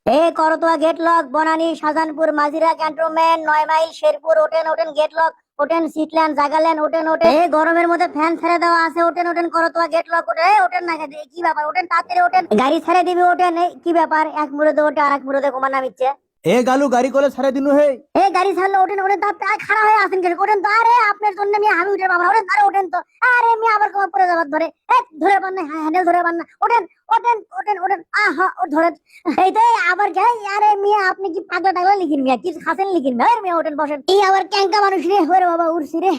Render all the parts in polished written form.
এ Karatoya gate lock, Banani, Shahjahanpur, Majhira cantonment, 9 mile, Sherpur, ওঠেন ওঠেন gate lock, ওঠেন সিটল্যান্ড, জাগাল্যান্ড, ওঠেন ওঠেন। এই গরমের মধ্যে ফ্যান ছেড়ে দেওয়া আছে, ওঠেন ওঠেন করতোয়া গেট লক, ওঠেন ওঠেন না কি ব্যাপার, ওঠেন তাড়াতাড়ি ওঠেন, গাড়ি ছেড়ে দিবি, ওঠেন। এই কি ব্যাপার, এক মুরদে ওঠে আর এক মুরদে কমা নামিচ্ছে। এ গালু গাড়ি করে ছাড়ে দিনু হে। এই গাড়ি ছাড়লে ওঠেন ওঠেন, তাড়াতাড়ি খাড়া হয়ে আসেন কেন, ওঠেন তো। আরে আপনার জন্য আমি উঠে বাবা, ওঠেন আরে ওঠেন তো। আরে আবার কমা পড়ে যাবার ধরে, ধরে পান না, হ্যান্ডেল ধরে পান না, ওঠেন ওঠেন ওঠেন ওঠেন, আহা ও ধরেন। এই তো আবার যাই। আরে আপনি কি পাগলা টাগলা লিখিন কি খাসেন লিখিন ওঠেন বসেন। এই আবার ক্যাঙ্কা মানুষ রে, ওরে বাবা উঠছি রে।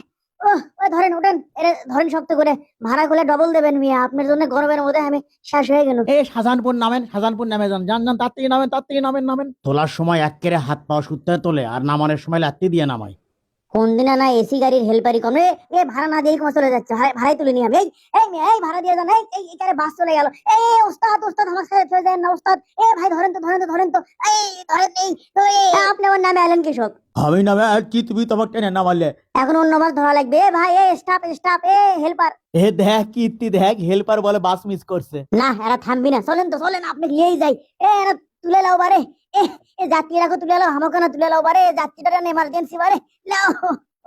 ধরেন ওঠেন, ধরেন শক্ত করে, ভাড়া করলে ডবল দেবেন মিয়া, আপনার জন্য গরমের মধ্যে আমি শেষ হয়ে গেল। এ শাহজাহানপুর নামেন, শাহজাহানপুর নামে যান, যান যান, তার থেকে নামেন, তার থেকে নামেন নামেন। তোলার সময় একেবারে হাত পা সুত্তে তোলে, আর নামানোর সময় লাত্তি দিয়ে নামায়। কোন দিন না এসি গাড়ির হেল্পারই কম রে। ভাড়া না দিয়ে কমা চলে যাচ্ছে, ভাড়াই তুলে নিয়ে আমি। এই ভাড়া দিয়ে যান। এই বাস চলে গেল। ওস্তাদ ওস্তাদ আমার সাথে চলে যায় না ওস্তাদ। ভাই ধরেন তো ধরেন তো ধরেন তো, ধরেন। আপনি আমার নামে এলেন কৃষক। আমি নামে আর কি, তুমি তোমাকে টেনে নামালে। এখন অন্য বাস ধরা লাগবে। ভাই স্টাফ স্টাফ হেল্পার। দেখ কীর্তি, দেখ হেল্পার বলে বাস মিস করছে। না এরা থামবি না, চলেন তো চলেন, আপনি নিয়েই যাই। এরা তুলে লাও বারে, যাত্রীরা তুলে লাও, আমাকে না তুলে লাও বারে, যাত্রীরা এমার্জেন্সি বারে লাও।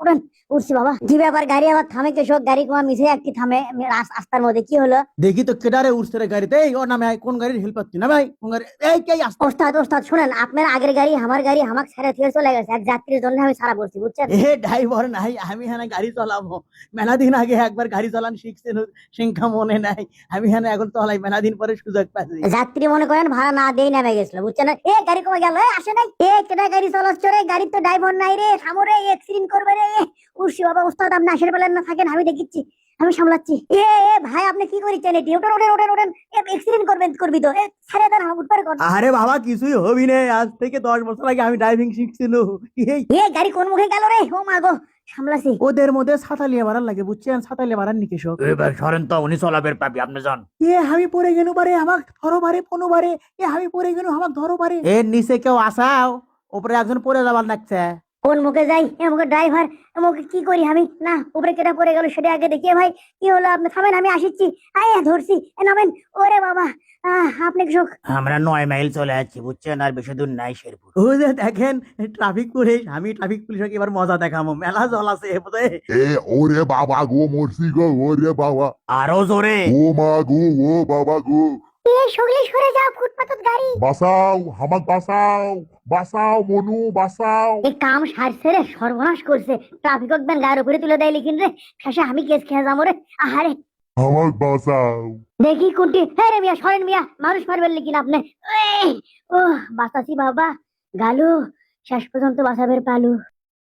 উঠেন, উঠছি বাবা। কি ব্যাপার, গাড়ি আবার থামে কৃষক? গাড়ি কোমা মিশে একটি থামে রাস্তার মধ্যে, কি হলো? দেখি তো কেডারে উঠছে রে গাড়িতে। এই ও নামে কোন গাড়ির হেল্পার তুই না ভাই, কোন গাড়ি? এই কে আসছে? ওস্তাদ ওস্তাদ শুনেন, আপনার আগের গাড়ি আমার গাড়ি আমাকে ছেড়ে দিয়ে চলে গেছে, এক যাত্রীর জন্য আমি সারা বলছি, বুঝছেন? ড্রাইভার নাই, আমি হ্যাঁ গাড়ি চালাবো। মেলা দিন আগে একবার গাড়ি চালান শিখছেন, সংখ্যা মনে নাই। আমি হ্যাঁ এখন চালাই, মেলা দিন পরে সুযোগ পাচ্ছি। যাত্রী মনে করেন ভাড়া না দিয়ে নেমে গেছিল, বুঝছেন? গাড়ি কমে গেল, আসে নাই। কেটা গাড়ি চালাচ্ছ রে, গাড়ির তো ড্রাইভার নাই রে, থামো রে, অ্যাক্সিডেন্ট করবে রে। উঠছি বাবা, ওস্তাদ আপনি আসের পেলেন না, থাকেন আমি দেখিচ্ছি, আমি সামলাচ্ছি। ভাই আপনি কি করিচ্ছেন? এটি ওঠেন ওঠেন ওঠেন ওঠেন, অ্যাক্সিডেন্ট করবি তো, ছেড়ে দেন আমাকে, উঠবার কর। আরে বাবা কিছুই হবি না, আজ থেকে 10 বছর আগে আমি ড্রাইভিং শিখছিল। গাড়ি কোন মুখে গেল রে, ও মা গো, সামলাছি। ওদের মধ্যে ছাতা লিয়ে বাড়ার লাগে, বুঝছেন? ছাতা লিয়ে বাড়ার নিকে সব। এবার সরেন তো, উনি চলাবের পাবি, আপনি যান। আমি পড়ে গেল বারে, আমাক ধরো বারে, কোনো বারে। আমি পড়ে গেল, আমাক ধরো বারে। এর নিচে কেউ আসাও, উপরে একজন পড়ে যাবার লাগছে। কোন মুখে যাই, মুখে ড্রাইভার, মুখে কি করি আমি? না উপরে কেটা পড়ে গেল সেটা আগে দেখিয়ে। ভাই কি হলো, আপনি থামেন, আমি আসিচ্ছি। ধরছি, নামেন। ওরে বাবা, আপনি কৃষক? আমরা 9 মাইল চলে যাচ্ছি, বুঝছেন? আর বেশি দূর নাই শেরপুর। ওই যে দেখেন ট্রাফিক পুলিশ, আমি ট্রাফিক পুলিশকে এবার মজা দেখাবো, মেলা জল আছে এ। ওরে বাবা গো, মরছি গো, ওরে বাবা। আরো জোরে। ও মা গো, ও বাবা গো। সগলি সরে যাও, ফুটপাতের গাড়ি। বাঁচাও, হামাক বাঁচাও, বাঁচাও মনু, বাঁচাও। এই কাম সারছে রে, সর্বনাশ করছে। ট্রাফিক ব্যান গায়ের উপরে তুলে দেয় লিখিন রে, শেষে আমি কেস খেয়ে যাবো রে। আহারে হামাক বাঁচাও। দেখি কোনটি। হ্যাঁ রে মিয়া, সরেন মিয়া, মানুষ মারবেন লিখিন আপনি। ও বাঁচাছি বাবা, গালু শেষ পর্যন্ত বাঁচাবের পালু।